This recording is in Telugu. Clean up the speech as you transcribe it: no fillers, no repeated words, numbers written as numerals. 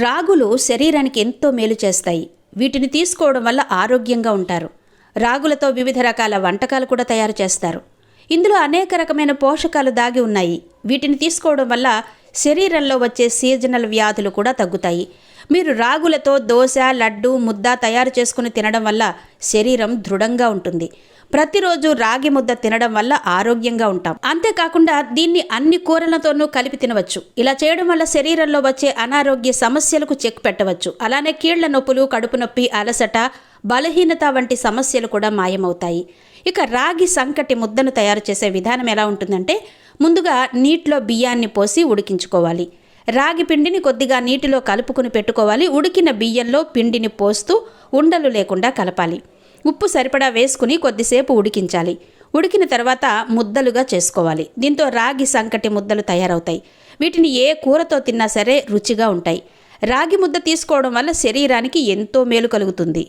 రాగులు శరీరానికి ఎంతో మేలు చేస్తాయి. వీటిని తీసుకోవడం వల్ల ఆరోగ్యంగా ఉంటారు. రాగులతో వివిధ రకాల వంటకాలు కూడా తయారు చేస్తారు. ఇందులో అనేక రకమైన పోషకాలు దాగి ఉన్నాయి. వీటిని తీసుకోవడం వల్ల శరీరంలో వచ్చే సీజనల్ వ్యాధులు కూడా తగ్గుతాయి. మీరు రాగులతో దోశ, లడ్డు, ముద్ద తయారు చేసుకుని తినడం వల్ల శరీరం దృఢంగా ఉంటుంది. ప్రతిరోజు రాగి ముద్ద తినడం వల్ల ఆరోగ్యంగా ఉంటాం. అంతేకాకుండా దీన్ని అన్ని కూరలతోనూ కలిపి తినవచ్చు. ఇలా చేయడం వల్ల శరీరంలో వచ్చే అనారోగ్య సమస్యలకు చెక్ పెట్టవచ్చు. అలానే కీళ్ల నొప్పులు, కడుపు నొప్పి, అలసట, బలహీనత వంటి సమస్యలు కూడా మాయమవుతాయి. ఇక రాగి సంకటి ముద్దను తయారు చేసే విధానం ఎలా ఉంటుందంటే, ముందుగా నీటిలో బియ్యాన్ని పోసి ఉడికించుకోవాలి. రాగి పిండిని కొద్దిగా నీటిలో కలుపుకుని పెట్టుకోవాలి. ఉడికిన బియ్యంలో పిండిని పోస్తూ ఉండలు లేకుండా కలపాలి. ఉప్పు సరిపడా వేసుకుని కొద్దిసేపు ఉడికించాలి. ఉడికిన తర్వాత ముద్దలుగా చేసుకోవాలి. దీంతో రాగి సంకటి ముద్దలు తయారవుతాయి. వీటిని ఏ కూరతో తిన్నా సరే రుచిగా ఉంటాయి. రాగి ముద్ద తీసుకోవడం వల్ల శరీరానికి ఎంతో మేలు కలుగుతుంది.